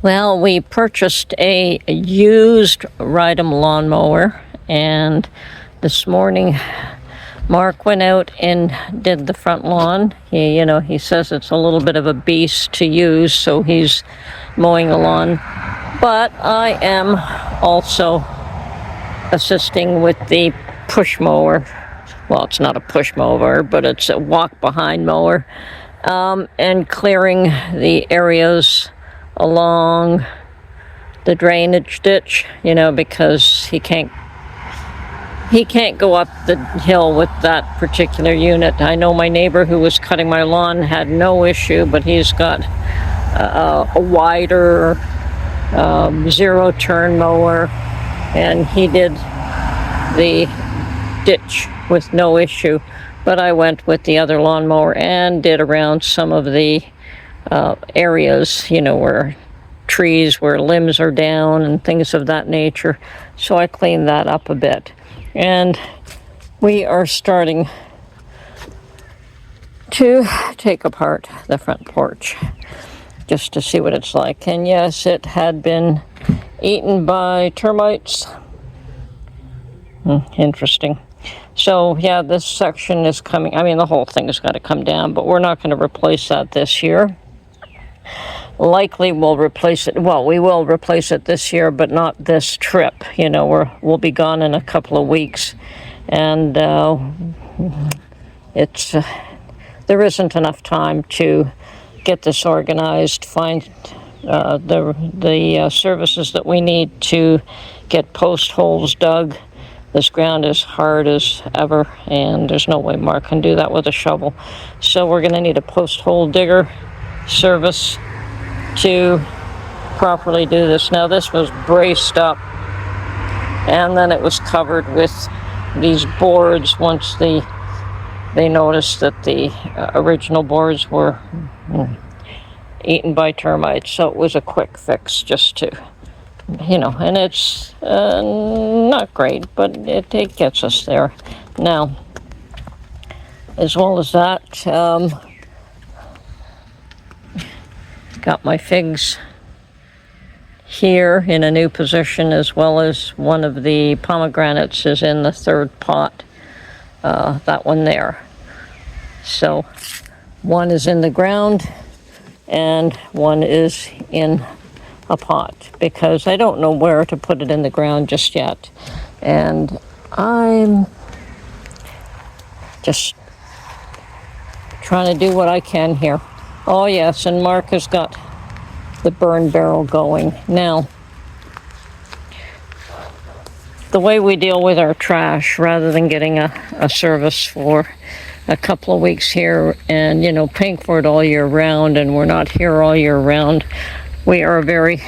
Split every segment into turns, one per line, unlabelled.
Well, we purchased a used Rydom lawnmower, and this morning Mark went out and did the front lawn. He says it's a little bit of a beast to use, so he's mowing the lawn. But I am also assisting with the push mower. Well, it's not a push mower, but it's a walk behind mower, and clearing the areas along the drainage ditch, because he can't go up the hill with that particular unit. I know my neighbor who was cutting my lawn had no issue, but he's got a wider zero turn mower, and he did the ditch with no issue. But I went with the other lawnmower and did around some of the areas, where trees, where limbs are down and things of that nature. So I cleaned that up a bit. And we are starting to take apart the front porch just to see what it's like. And yes, it had been eaten by termites. Interesting. So yeah, this section is coming. The whole thing has got to come down, but we're not going to replace that this year. Likely we'll replace it. Well, we will replace it this year, but not this trip. We'll be gone in a couple of weeks, and there isn't enough time to get this organized, find the services that we need to get post holes dug. This ground is hard as ever, and there's no way Mark can do that with a shovel. So we're going to need a post hole digger service to properly do this. Now, this was braced up, and then it was covered with these boards once they noticed that the original boards were eaten by termites. So it was a quick fix just to, and it's not great, but it gets us there. Now, as well as that, got my figs here in a new position, as well as one of the pomegranates is in the third pot, that one there. So one is in the ground and one is in a pot, because I don't know where to put it in the ground just yet. And I'm just trying to do what I can here. Oh yes, and Mark has got the burn barrel going. Now, the way we deal with our trash, rather than getting a service for a couple of weeks here and, paying for it all year round, and we're not here all year round, we are very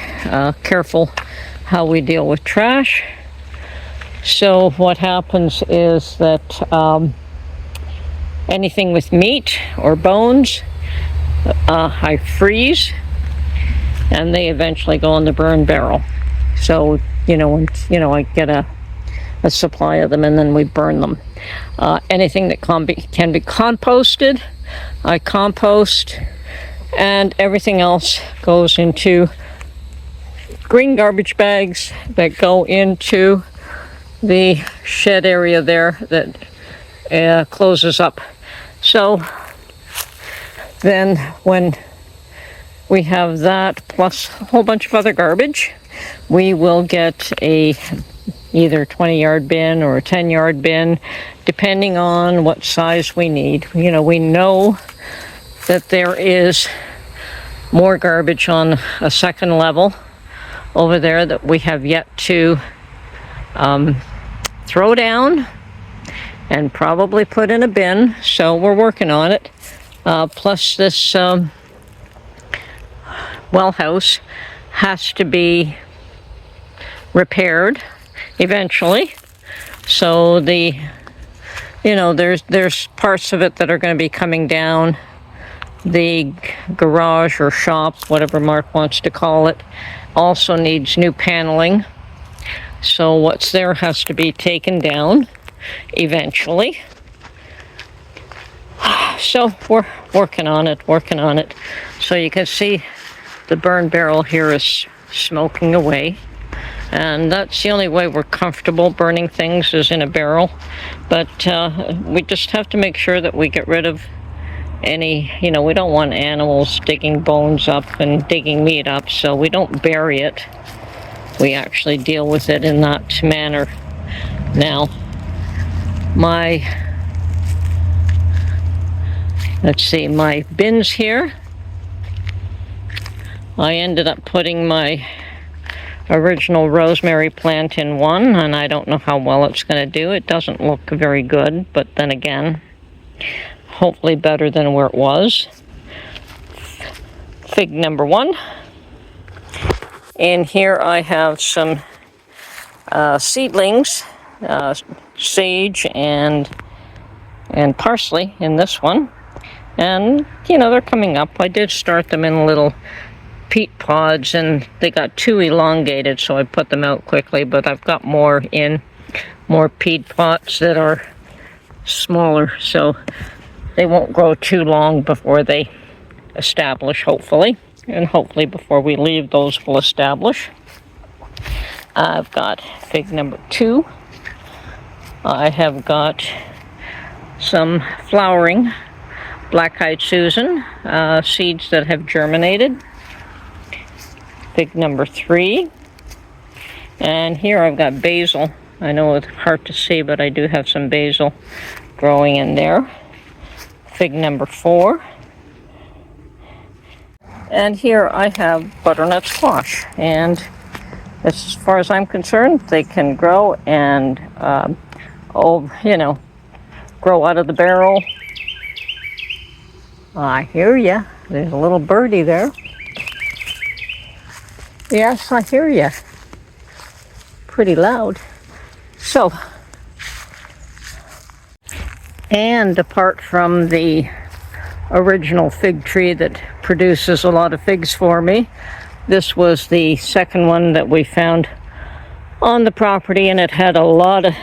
careful how we deal with trash. So what happens is that anything with meat or bones, I freeze, and they eventually go in the burn barrel. So, I get a supply of them, and then we burn them. Anything that can be composted, I compost, and everything else goes into green garbage bags that go into the shed area there that closes up. So then when we have that, plus a whole bunch of other garbage, we will get a either 20-yard bin or a 10-yard bin, depending on what size we need. We know that there is more garbage on a second level over there that we have yet to throw down and probably put in a bin, so we're working on it. Plus this well house has to be repaired eventually, so there's parts of it that are going to be coming down. The garage or shop, whatever Mark wants to call it, also needs new paneling, so what's there has to be taken down eventually. So we're working on it. So you can see the burn barrel here is smoking away. And that's the only way we're comfortable burning things, is in a barrel. But we just have to make sure that we get rid of any, we don't want animals digging bones up and digging meat up, so we don't bury it. We actually deal with it in that manner. Now, my bins here, I ended up putting my original rosemary plant in one, and I don't know how well it's going to do. It doesn't look very good, but then again, hopefully better than where it was. Fig number 1. And here I have some seedlings, sage and parsley in this one. And, they're coming up. I did start them in little peat pods, and they got too elongated, so I put them out quickly, but I've got more peat pots that are smaller, so they won't grow too long before they establish, hopefully. And hopefully before we leave, those will establish. I've got fig number 2. I have got some flowering black-eyed Susan seeds that have germinated. Fig number 3. And here I've got basil. I know it's hard to see, but I do have some basil growing in there. Fig number 4. And here I have butternut squash. And as far as I'm concerned, they can grow and, grow out of the barrel. I hear ya. There's a little birdie there. Yes, I hear ya. Pretty loud. So, and apart from the original fig tree that produces a lot of figs for me, this was the second one that we found on the property, and it had a lot of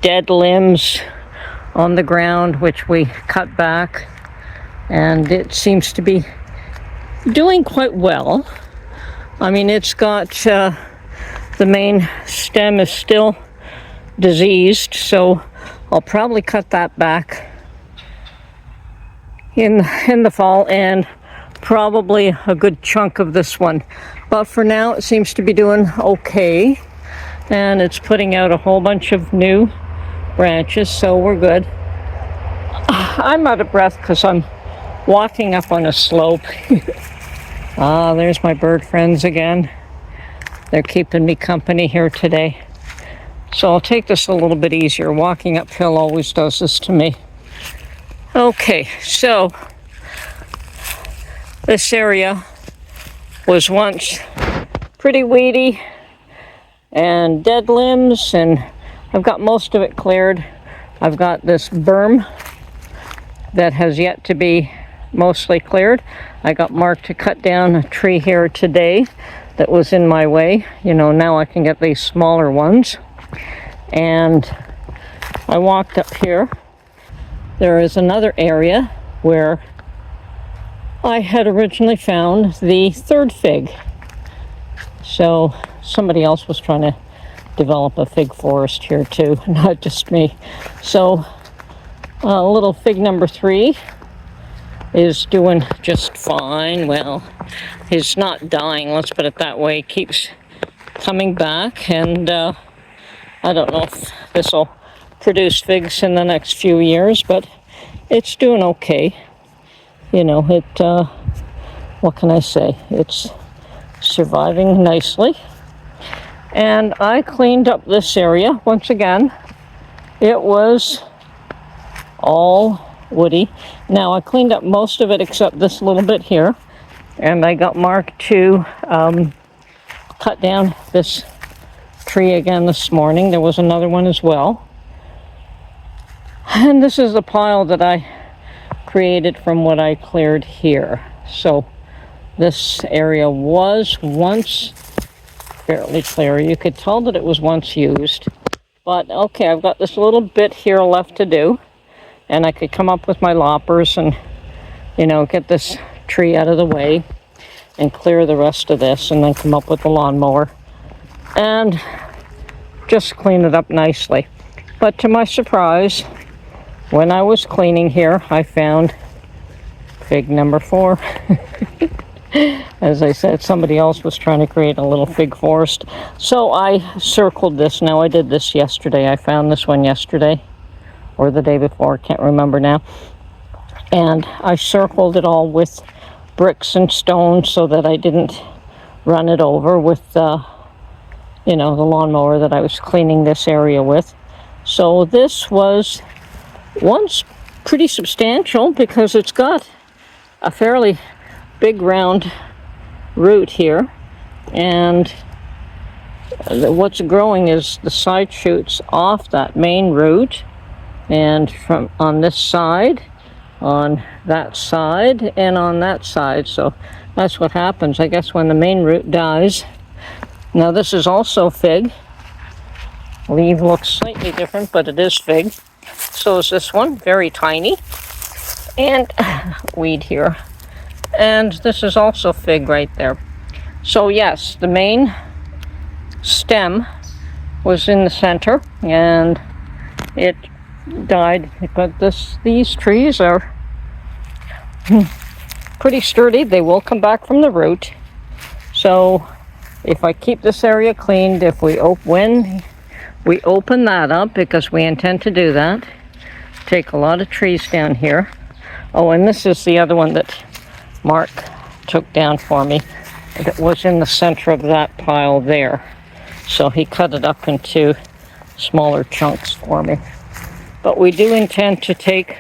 dead limbs on the ground, which we cut back, and it seems to be doing quite well. I mean, it's got the main stem is still diseased, so I'll probably cut that back in the fall, and probably a good chunk of this one. But for now, it seems to be doing okay, and it's putting out a whole bunch of new branches, so we're good. I'm out of breath because I'm walking up on a slope. There's my bird friends again. They're keeping me company here today. So I'll take this a little bit easier. Walking uphill always does this to me. Okay, so this area was once pretty weedy and dead limbs, and I've got most of it cleared. I've got this berm that has yet to be mostly cleared. I got Mark to cut down a tree here today that was in my way. Now I can get these smaller ones. And I walked up here. There is another area where I had originally found the third fig. So somebody else was trying to develop a fig forest here too, not just me. So little fig number 3 is doing just fine. Well, he's not dying, let's put it that way. He keeps coming back, and I don't know if this will produce figs in the next few years, but it's doing okay. What can I say? It's surviving nicely. And I cleaned up this area once again. It was all woody. Now I cleaned up most of it except this little bit here, and I got Mark to cut down this tree again this morning. There was another one as well, and this is the pile that I created from what I cleared here. So this area was once fairly clear. You could tell that it was once used, but okay, I've got this little bit here left to do. And I could come up with my loppers and, get this tree out of the way. and clear the rest of this, and then come up with the lawnmower and just clean it up nicely. But to my surprise, when I was cleaning here, I found fig number 4. As I said, somebody else was trying to create a little fig forest. So I circled this. Now, I did this yesterday. I found this one yesterday or the day before. I can't remember now. And I circled it all with bricks and stones so that I didn't run it over with, the lawnmower that I was cleaning this area with. So this was once pretty substantial because it's got a fairly big round root here, and what's growing is the side shoots off that main root, and from on this side, on that side, and on that side. So that's what happens, I guess, when the main root dies. Now this is also fig. Leaf looks slightly different, but it is fig. So is this one, very tiny, and weed here. And this is also fig right there. So yes, the main stem was in the center and it died, but these trees are pretty sturdy. They will come back from the root. So if I keep this area cleaned, when we open that up, because we intend to do that, take a lot of trees down here. Oh, and this is the other one that Mark took down for me. It was in the center of that pile there. So he cut it up into smaller chunks for me. But we do intend to take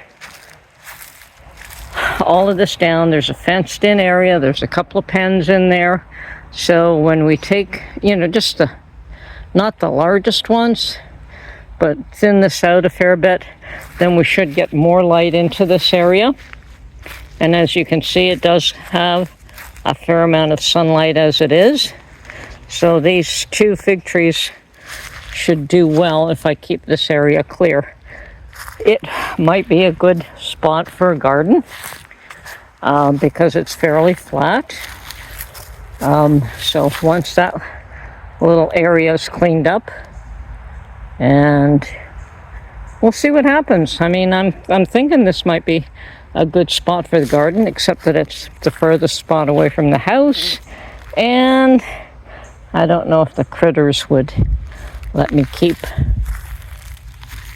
all of this down. There's a fenced in area. There's a couple of pens in there. So when we take, just not the largest ones, but thin this out a fair bit, then we should get more light into this area. And as you can see, it does have a fair amount of sunlight as it is. So these 2 fig trees should do well if I keep this area clear. It might be a good spot for a garden because it's fairly flat. So once that little area is cleaned up, and we'll see what happens. I mean, I'm thinking this might be a good spot for the garden, except that it's the furthest spot away from the house, and I don't know if the critters would let me keep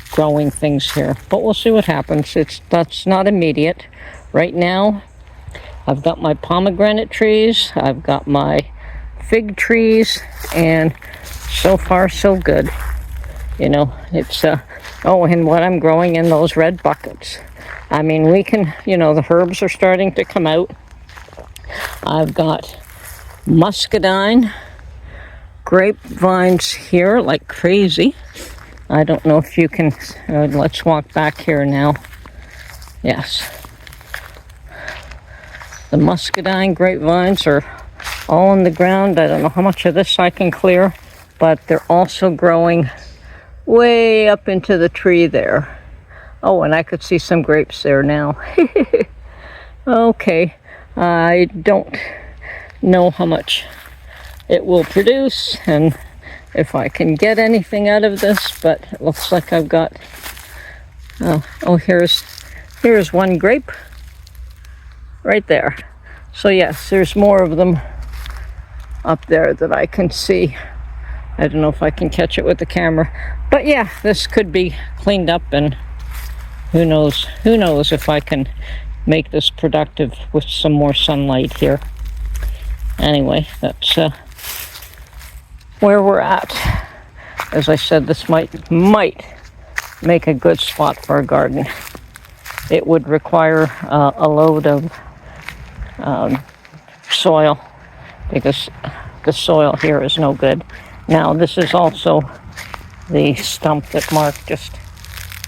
growing things here, but we'll see what happens. That's not immediate. Right now, I've got my pomegranate trees, I've got my fig trees, and so far so good. It's and what I'm growing in those red buckets. I mean, we can, the herbs are starting to come out. I've got muscadine grapevines here like crazy. I don't know if you can, let's walk back here now. Yes. The muscadine grapevines are all in the ground. I don't know how much of this I can clear, but they're also growing way up into the tree there. Oh, and I could see some grapes there now. Okay, I don't know how much it will produce and if I can get anything out of this, but it looks like I've got, here's one grape right there. So yes, there's more of them up there that I can see. I don't know if I can catch it with the camera, but yeah, this could be cleaned up, and who knows if I can make this productive with some more sunlight here. Anyway, that's where we're at. As I said, this might make a good spot for a garden. It would require a load of soil because the soil here is no good. Now, this is also the stump that Mark just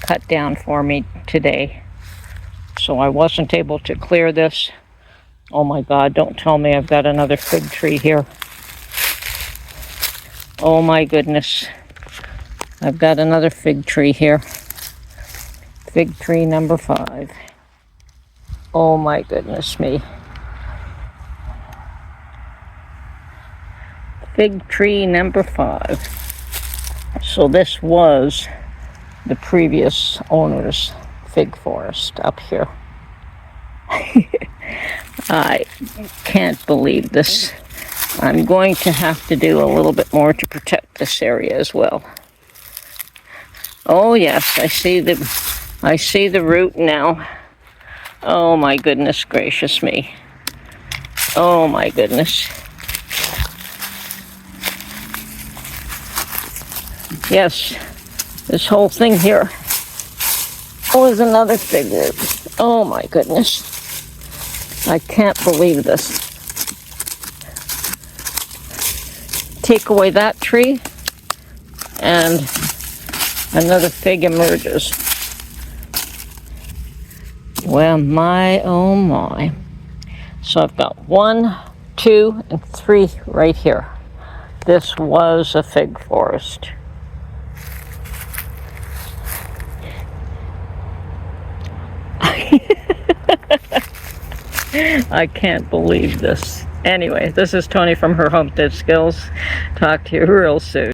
cut down for me today. So I wasn't able to clear this. Oh my God, don't tell me I've got another fig tree here. Oh my goodness. I've got another fig tree here. Fig tree number 5. Oh my goodness me. Fig tree number 5. So this was the previous owner's fig forest up here. I can't believe this. I'm going to have to do a little bit more to protect this area as well. Oh yes, I see the root now. Oh my goodness gracious me. Oh my goodness. Yes, this whole thing here. Oh, there's another fig root. Oh my goodness. I can't believe this. Take away that tree and another fig emerges. Well, my oh my. So I've got 1, 2, and 3 right here. This was a fig forest. I can't believe this. Anyway, this is Tony from Her Homestead Skills. Talk to you real soon.